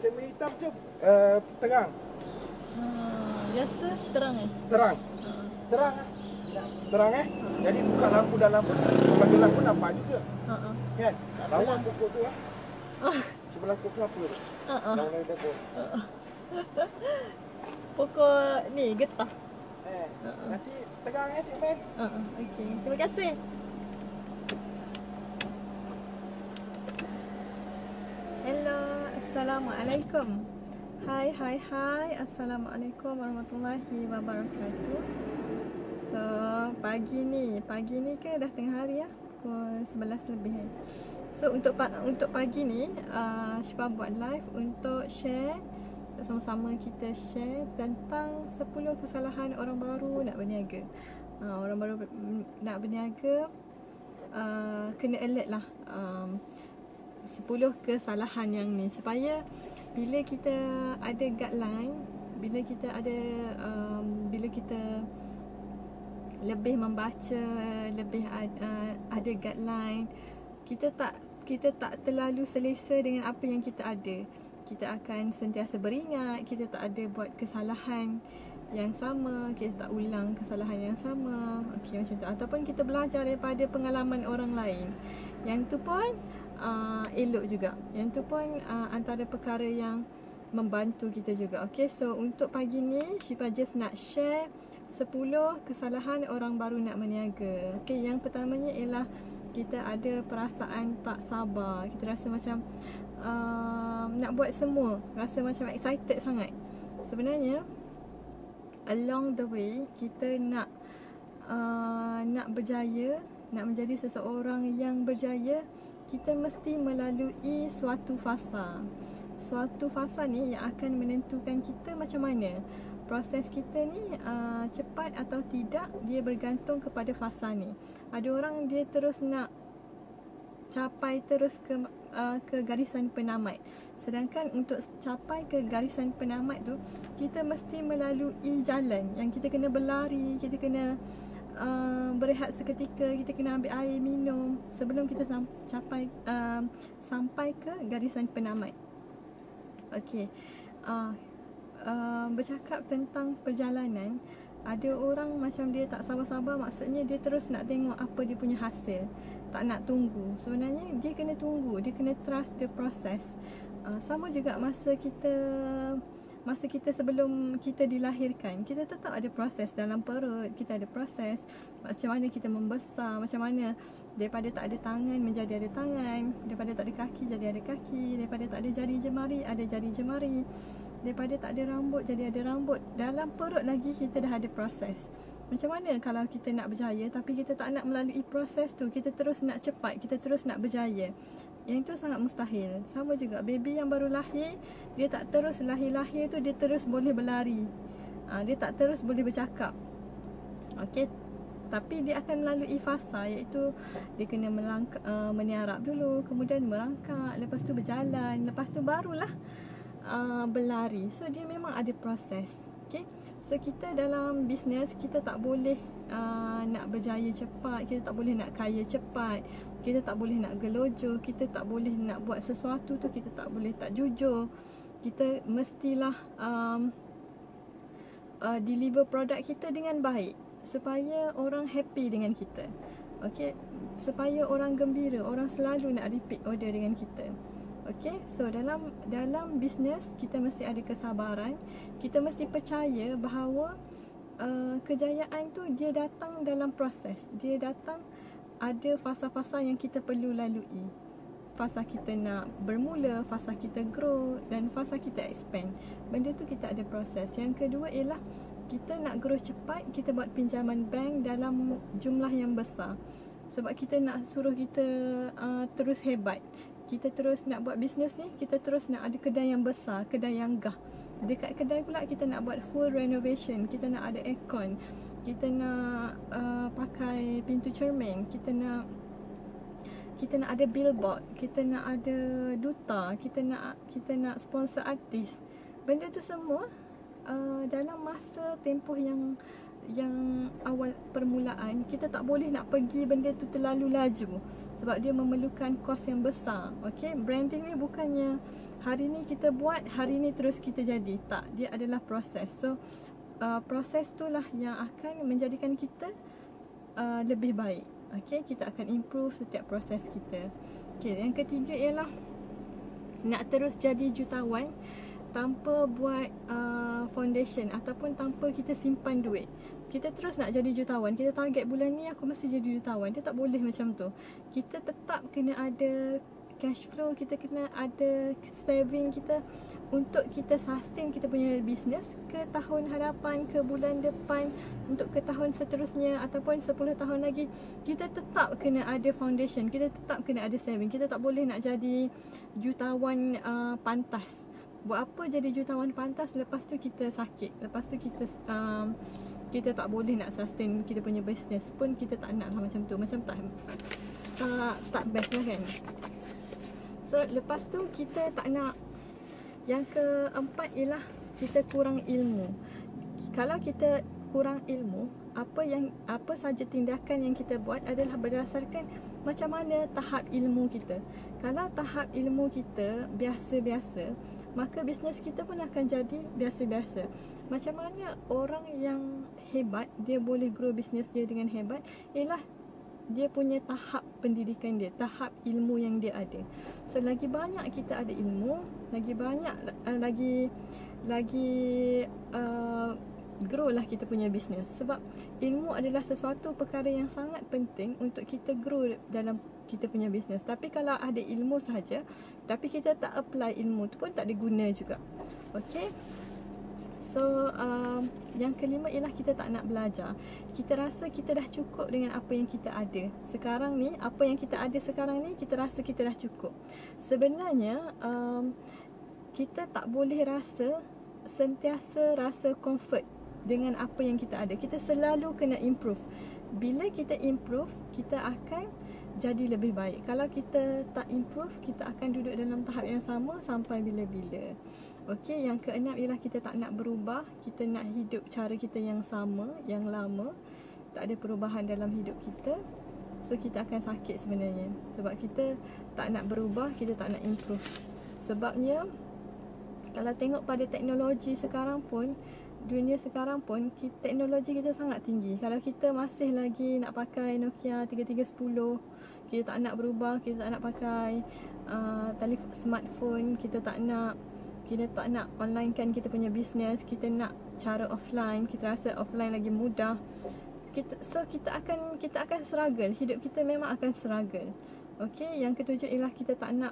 cermin hitam tu terang. Biasa terang Terang. Terang ah. Terang Jadi buka lampu dalam pun bagi lampu nampak juga. Kan? Lawan pokok tu sebelah pokok kelapa tu. Lawan dapur. Pokok ni getah. Nanti terang Cik Man. Okey. Terima kasih. Hello, Assalamualaikum. Hai. Assalamualaikum warahmatullahi wabarakatuh. So, pagi ni ke dah tengah hari pukul 11 lebih So, untuk pagi ni Syifa buat live untuk share, sama-sama kita share tentang 10 kesalahan orang baru nak berniaga. Orang baru nak berniaga kena alert lah 10 kesalahan yang ni, supaya bila kita ada guideline, bila kita lebih membaca, lebih ada guideline, kita tak terlalu selesa dengan apa yang kita ada. Kita akan sentiasa beringat, kita tak ada buat kesalahan yang sama, kita tak ulang kesalahan yang sama. Okey, macam tu. Ataupun kita belajar daripada pengalaman orang lain. Yang tu pun elok juga. Yang tu pun antara perkara yang membantu kita juga. Okay, so untuk pagi ni Syifa just nak share 10 kesalahan orang baru nak berniaga. Okay, yang pertamanya ialah kita ada perasaan tak sabar. Kita rasa macam nak buat semua, rasa macam excited sangat. Sebenarnya along the way kita nak berjaya, nak menjadi seseorang yang berjaya, kita mesti melalui suatu fasa. Suatu fasa ni yang akan menentukan kita macam mana proses kita ni cepat atau tidak, dia bergantung kepada fasa ni. Ada orang dia terus nak capai terus ke garisan penamat. Sedangkan untuk capai ke garisan penamat tu, kita mesti melalui jalan yang kita kena berlari, kita kena berehat seketika, kita kena ambil air minum sebelum kita sampai ke garisan penamat. Okey. Bercakap tentang perjalanan, ada orang macam dia tak sabar-sabar, maksudnya dia terus nak tengok apa dia punya hasil, tak nak tunggu. Sebenarnya dia kena tunggu, dia kena trust the process. Sama juga masa kita sebelum kita dilahirkan, kita tetap ada proses dalam perut, kita ada proses macam mana kita membesar, macam mana daripada tak ada tangan menjadi ada tangan, daripada tak ada kaki jadi ada kaki, daripada tak ada jari jemari ada jari jemari, daripada tak ada rambut jadi ada rambut. Dalam perut lagi kita dah ada proses. Macam mana kalau kita nak berjaya tapi kita tak nak melalui proses tu, kita terus nak cepat, kita terus nak berjaya, yang itu sangat mustahil. Sama juga baby yang baru lahir, dia tak terus lahir-lahir tu dia terus boleh berlari, dia tak terus boleh bercakap. Okey, tapi dia akan melalui fasa, iaitu dia kena meniarap dulu, kemudian merangkak, lepas tu berjalan, lepas tu barulah berlari. So dia memang ada proses. Okay, so kita dalam bisnes, kita tak boleh nak berjaya cepat, kita tak boleh nak kaya cepat, kita tak boleh nak gelojoh, kita tak boleh nak buat sesuatu tu, kita tak boleh tak jujur. Kita mestilah deliver produk kita dengan baik supaya orang happy dengan kita. Okay, supaya orang gembira, orang selalu nak repeat order dengan kita. Okay, so dalam bisnes kita mesti ada kesabaran. Kita mesti percaya bahawa kejayaan tu dia datang dalam proses. Dia datang, ada fasa-fasa yang kita perlu lalui. Fasa kita nak bermula, fasa kita grow, dan fasa kita expand. Benda tu kita ada proses. Yang kedua ialah kita nak grow cepat, kita buat pinjaman bank dalam jumlah yang besar. Sebab kita nak suruh kita terus hebat. Kita terus nak buat bisnes ni, kita terus nak ada kedai yang besar, kedai yang gah. Dekat kedai pula kita nak buat full renovation, kita nak ada aircon, kita nak pakai pintu cermin, kita nak ada billboard, kita nak ada duta, kita nak sponsor artis. Benda tu semua dalam masa tempoh yang yang awal permulaan, kita tak boleh nak pergi benda tu terlalu laju sebab dia memerlukan kos yang besar. Okey, branding ni bukannya hari ni kita buat, hari ni terus kita jadi. Tak, dia adalah proses. So proses tu lah yang akan menjadikan kita lebih baik. Okey, kita akan improve setiap proses kita. Okey, yang ketiga ialah nak terus jadi jutawan tanpa buat foundation ataupun tanpa kita simpan duit. Kita terus nak jadi jutawan, kita target bulan ni aku mesti jadi jutawan. Dia tak boleh macam tu. Kita tetap kena ada cash flow, kita kena ada saving kita untuk kita sustain kita punya business ke tahun hadapan, ke bulan depan, untuk ke tahun seterusnya ataupun 10 tahun lagi. Kita tetap kena ada foundation, kita tetap kena ada saving. Kita tak boleh nak jadi jutawan pantas. Buat apa jadi jutawan pantas lepas tu kita sakit, lepas tu kita tak boleh nak sustain kita punya business pun. Kita tak nak lah macam tu. Macam tak best lah kan. So lepas tu kita tak nak. Yang keempat ialah kita kurang ilmu. Kalau kita kurang ilmu, apa saja tindakan yang kita buat adalah berdasarkan macam mana tahap ilmu kita. Kalau tahap ilmu kita biasa-biasa, maka bisnes kita pun akan jadi biasa-biasa. Macam mana orang yang hebat, dia boleh grow bisnes dia dengan hebat, ialah dia punya tahap pendidikan dia, tahap ilmu yang dia ada. So lagi banyak kita ada ilmu, lagi banyak lagi grow lah kita punya bisnes. Sebab ilmu adalah sesuatu perkara yang sangat penting untuk kita grow dalam kita punya bisnes. Tapi kalau ada ilmu sahaja tapi kita tak apply ilmu tu pun tak ada guna juga. Okay. So yang kelima ialah kita tak nak belajar. Kita rasa kita dah cukup dengan apa yang kita ada sekarang ni. Apa yang kita ada sekarang ni, kita rasa kita dah cukup. Sebenarnya kita tak boleh sentiasa rasa comfort dengan apa yang kita ada. Kita selalu kena improve. Bila kita improve, kita akan jadi lebih baik. Kalau kita tak improve, kita akan duduk dalam tahap yang sama sampai bila-bila. Okey, yang keenam ialah kita tak nak berubah. Kita nak hidup cara kita yang sama, yang lama. Tak ada perubahan dalam hidup kita. So kita akan sakit sebenarnya. Sebab kita tak nak berubah, kita tak nak improve. Sebabnya kalau tengok pada teknologi sekarang pun, dunia sekarang pun, teknologi kita sangat tinggi. Kalau kita masih lagi nak pakai Nokia 3310, kita tak nak berubah, kita tak nak pakai telefon smartphone, kita tak nak online kan kita punya bisnes, kita nak cara offline, kita rasa offline lagi mudah. Kita akan struggle, hidup kita memang akan struggle. Okey, yang ketujuh ialah kita tak nak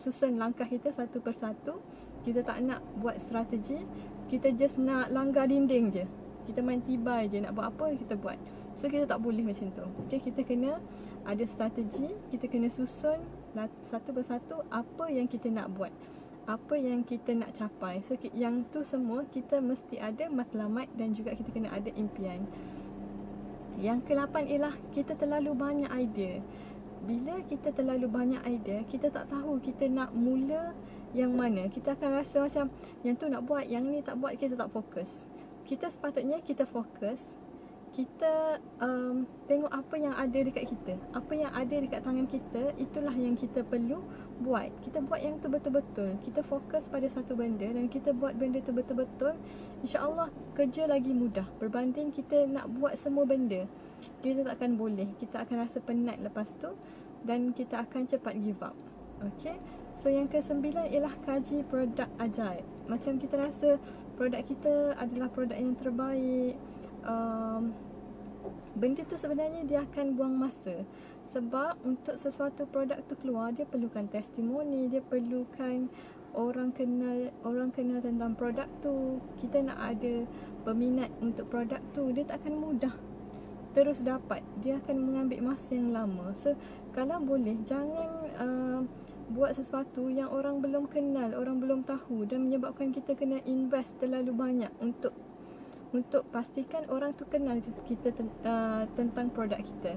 susun langkah kita satu persatu. Kita tak nak buat strategi, kita just nak langgar dinding je. Kita main tibai je, nak buat apa kita buat. So kita tak boleh macam tu. Okay, kita kena ada strategi, kita kena susun satu persatu apa yang kita nak buat, apa yang kita nak capai. So yang tu semua kita mesti ada matlamat dan juga kita kena ada impian. Yang ke-8 ialah kita terlalu banyak idea. Bila kita terlalu banyak idea, kita tak tahu kita nak mula yang mana. Kita akan rasa macam yang tu nak buat, yang ni tak buat, kita tak fokus. Kita sepatutnya kita fokus. Kita tengok apa yang ada dekat kita, apa yang ada dekat tangan kita, itulah yang kita perlu buat. Kita buat yang tu betul-betul. Kita fokus pada satu benda dan kita buat benda tu betul-betul. InsyaAllah kerja lagi mudah berbanding kita nak buat semua benda. Kita tak akan boleh. Kita akan rasa penat lepas tu dan kita akan cepat give up. Okay. So yang ke-9 ialah kaji produk ajaib. Macam kita rasa produk kita adalah produk yang terbaik, benda tu sebenarnya dia akan buang masa. Sebab untuk sesuatu produk tu keluar, dia perlukan testimoni, dia perlukan orang kenal tentang produk tu. Kita nak ada peminat untuk produk tu, dia tak akan mudah terus dapat. Dia akan mengambil masa yang lama. So kalau boleh, jangan buat sesuatu yang orang belum kenal, orang belum tahu, dan menyebabkan kita kena invest terlalu banyak untuk pastikan orang tu kenal kita tentang produk kita.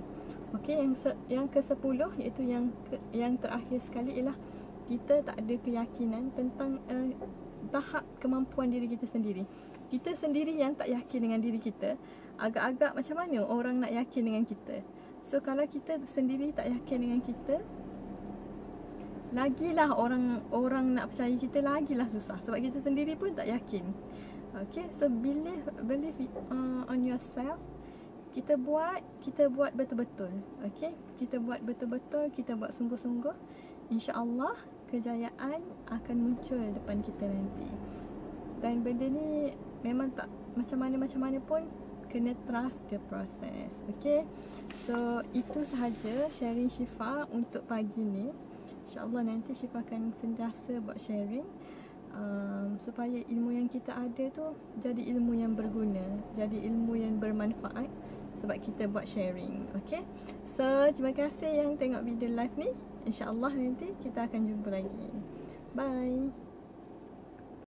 Okey, yang ke-10 iaitu yang terakhir sekali ialah kita tak ada keyakinan tentang tahap kemampuan diri kita sendiri. kita sendiri yang tak yakin dengan diri kita, agak-agak macam mana orang nak yakin dengan kita. So kalau kita sendiri tak yakin dengan kita, lagilah orang nak percaya kita lagilah susah, sebab kita sendiri pun tak yakin. Okay, so believe on yourself. Kita buat betul-betul. Okay, kita buat betul-betul, kita buat sungguh-sungguh. InsyaAllah kejayaan akan muncul depan kita nanti. Dan benda ni memang tak macam mana pun, kena trust the process. Okay, so itu sahaja sharing Syifa untuk pagi ni. InsyaAllah nanti Syifa akan sentiasa buat sharing, supaya ilmu yang kita ada tu jadi ilmu yang berguna, jadi ilmu yang bermanfaat, sebab kita buat sharing. Okay, so terima kasih yang tengok video live ni. InsyaAllah nanti kita akan jumpa lagi. Bye.